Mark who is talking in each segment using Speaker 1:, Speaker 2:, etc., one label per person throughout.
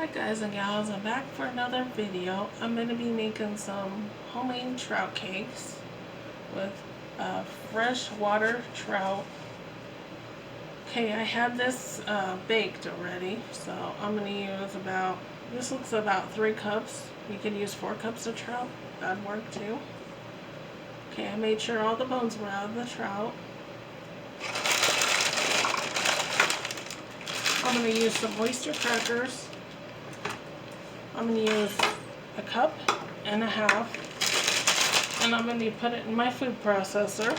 Speaker 1: Hi guys and gals, I'm back for another video. I'm going to be making some homemade trout cakes with freshwater trout. Okay, I had this baked already, so I'm going to use this looks about 3 cups. You can use 4 cups of trout, that'd work too. Okay, I made sure all the bones were out of the trout. I'm going to use some oyster crackers. I'm going to use a cup and a half, and I'm going to put it in my food processor.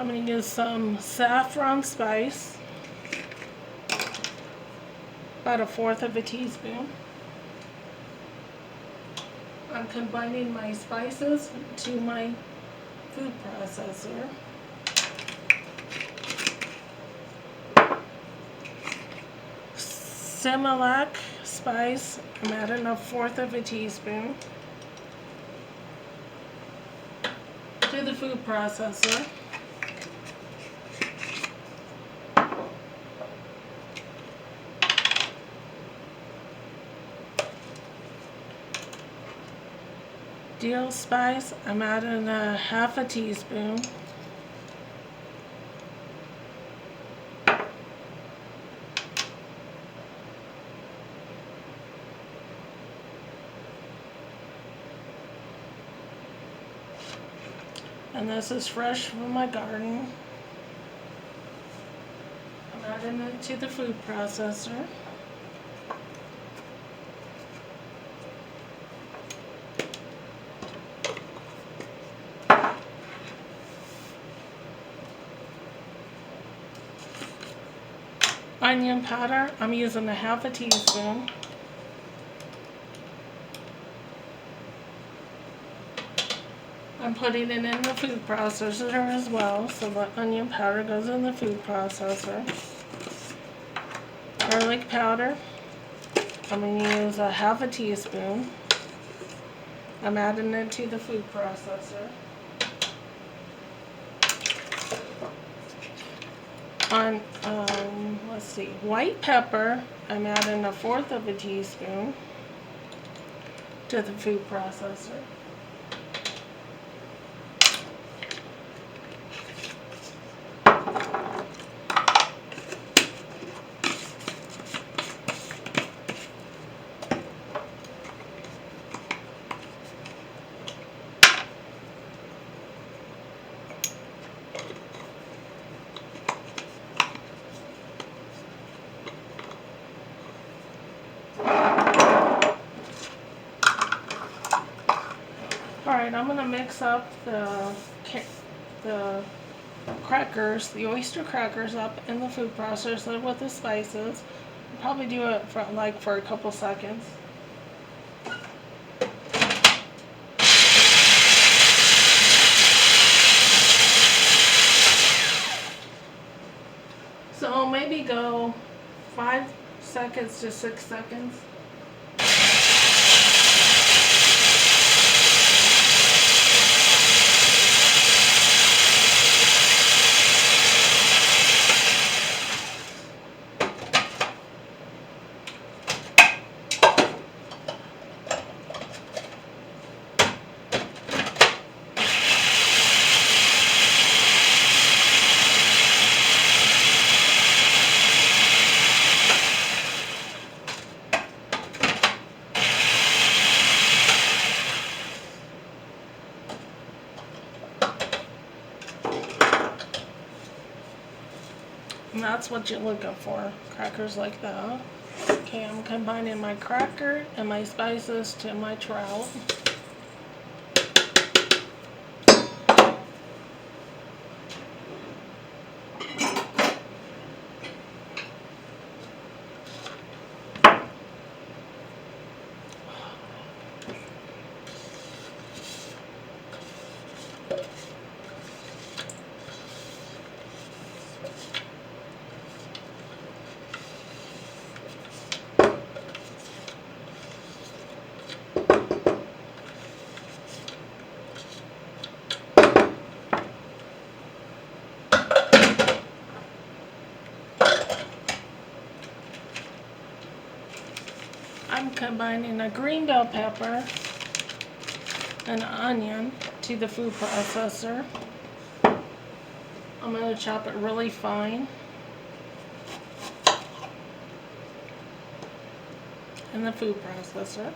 Speaker 1: I'm going to use some saffron spice, about 1/4 of a teaspoon. I'm combining my spices to my food processor. Similac spice, I'm adding 1/4 of a teaspoon to the food processor. Dill spice, I'm adding 1/2 teaspoon. And this is fresh from my garden. I'm adding it to the food processor. Onion powder, I'm using 1/2 teaspoon. I'm putting it in the food processor as well, so the onion powder goes in the food processor. Garlic powder, I'm going to use 1/2 teaspoon. I'm adding it to the food processor. On, let's see, white pepper, I'm adding 1/4 of a teaspoon to the food processor. Alright, I'm going to mix up the crackers, the oyster crackers up in the food processor with the spices. I'll probably do it for a couple seconds. So maybe go 5 seconds to 6 seconds. And that's what you're looking for, crackers like that. Okay, I'm combining my cracker and my spices to my trout. I'm combining a green bell pepper, an onion to the food processor. I'm going to chop it really fine. In the food processor.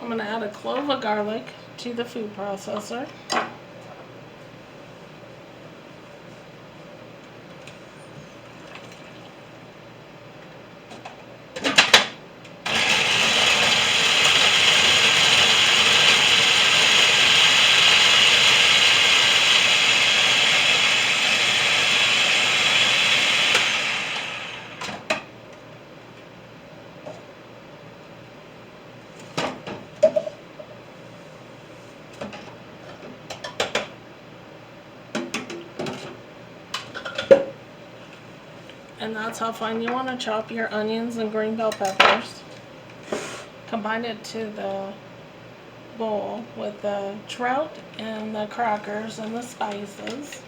Speaker 1: I'm going to add a clove of garlic to the food processor. And that's how fine you want to chop your onions and green bell peppers. Combine it to the bowl with the trout and the crackers and the spices.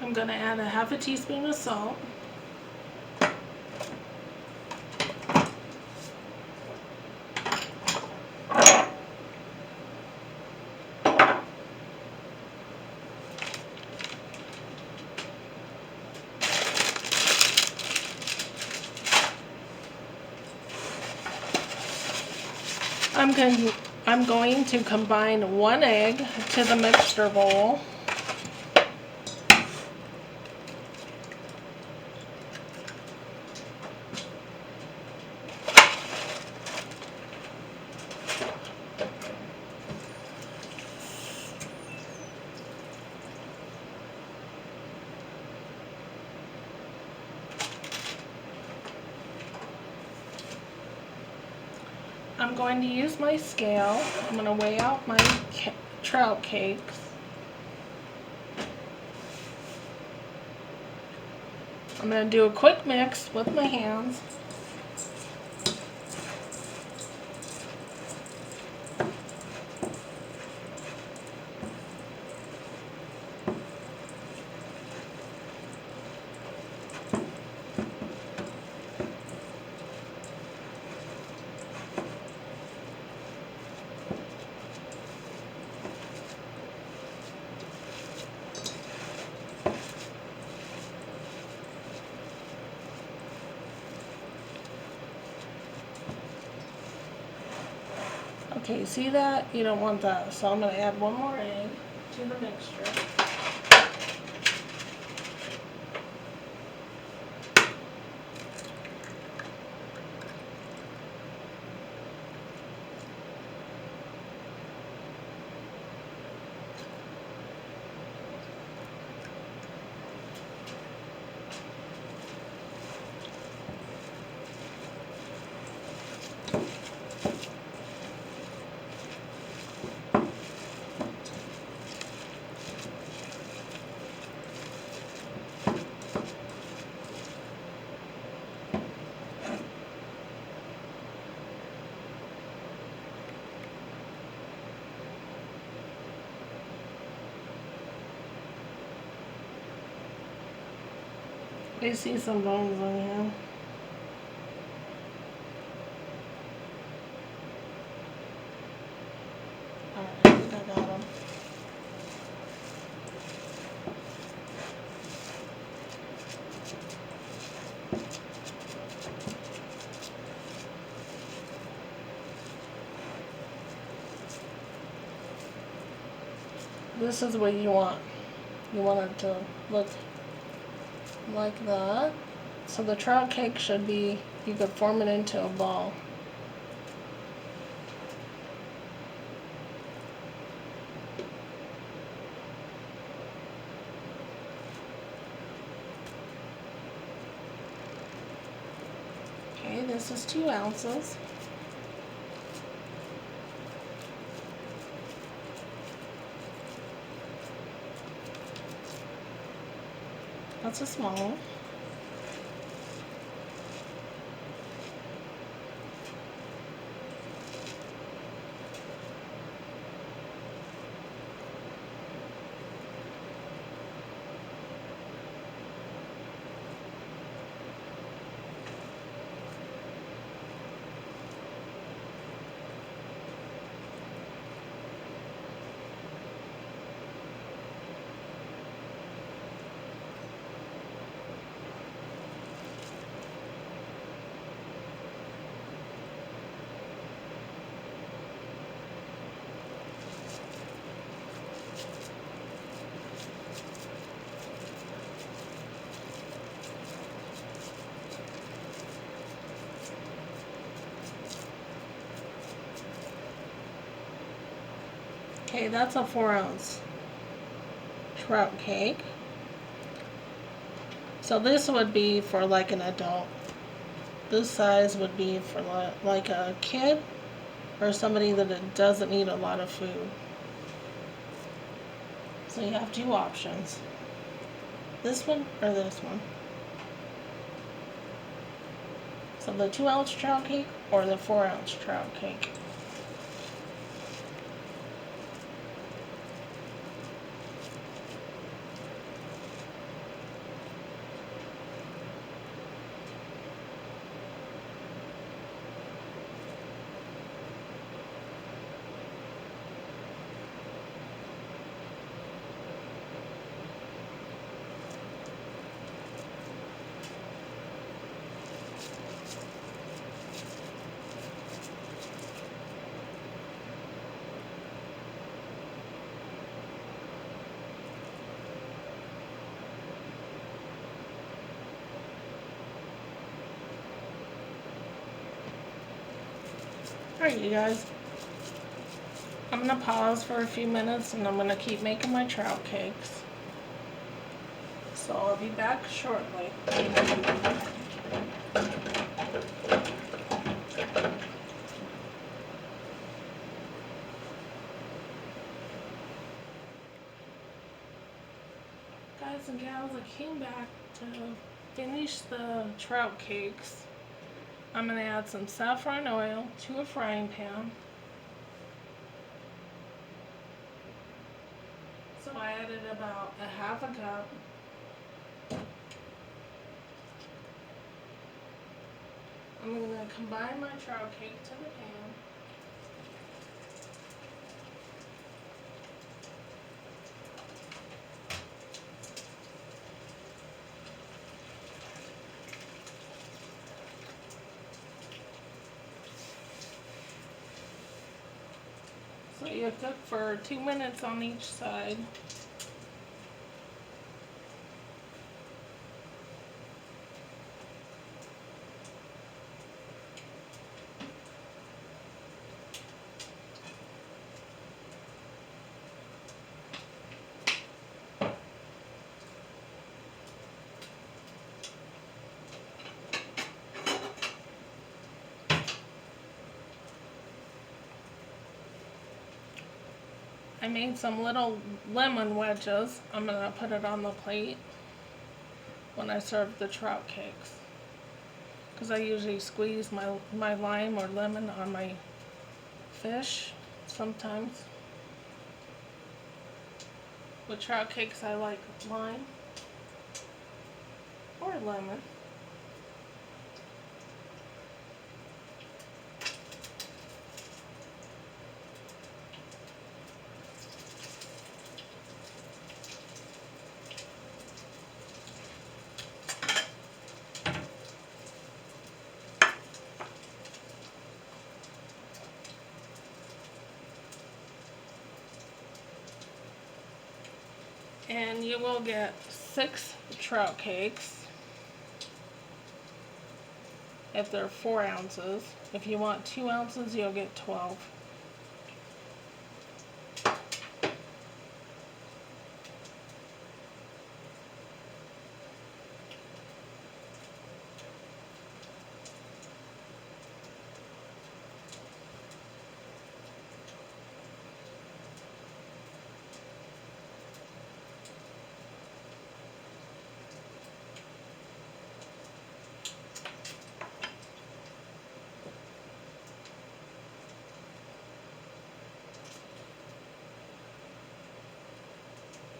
Speaker 1: I'm going to add a half a teaspoon of salt. I'm going to combine 1 egg to the mixture bowl. I'm going to use my scale. I'm going to weigh out my trout cakes. I'm going to do a quick mix with my hands. Okay, see that? You don't want that. So I'm going to add 1 more egg to the mixture. I see some bones on here. Alright, I think I got them. this is what you want. You want it to look like that. So the trout cake should be, you could form it into a ball. Okay, this is 2 ounces. That's a small one. Okay, that's a 4-ounce trout cake. So this would be for like an adult. This size would be for like a kid or somebody that doesn't eat a lot of food. So you have 2 options. This one or this one. So the 2-ounce trout cake or the 4-ounce trout cake. Alright, you guys. I'm going to pause for a few minutes and I'm going to keep making my trout cakes. So I'll be back shortly. Guys and gals, I came back to finish the trout cakes. I'm going to add some saffron oil to a frying pan. So I added about a half a cup. I'm going to combine my trout cake to the pan. So you cook for 2 minutes on each side. I made some little lemon wedges. I'm going to put it on the plate when I serve the trout cakes. Because I usually squeeze my lime or lemon on my fish sometimes. With trout cakes I like lime or lemon. And you will get 6 trout cakes if they're 4 ounces. If you want 2 ounces, you'll get 12.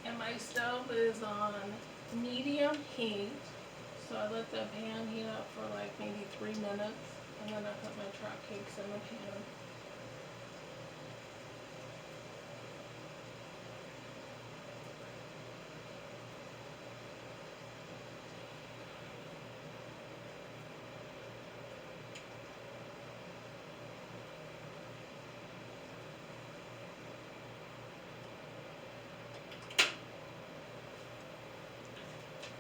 Speaker 1: And my stove is on medium heat, so I let the pan heat up for like maybe 3 minutes, and then I put my trout cakes in the pan.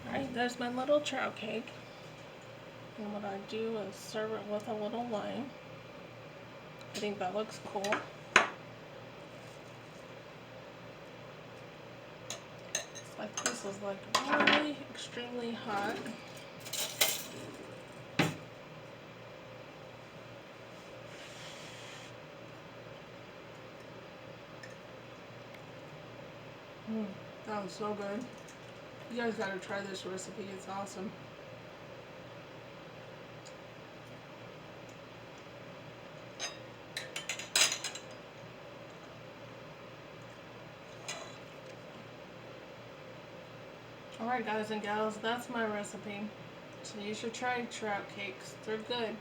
Speaker 1: Alright, there's my little trout cake. And what I do is serve it with a little lime. I think that looks cool. It's like this is like really extremely hot. That was so good. You guys gotta try this recipe, it's awesome. Alright guys and gals, that's my recipe. So you should try trout cakes. They're good.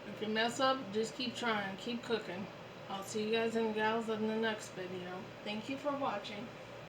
Speaker 1: If you mess up, just keep trying, keep cooking. I'll see you guys and gals in the next video. Thank you for watching.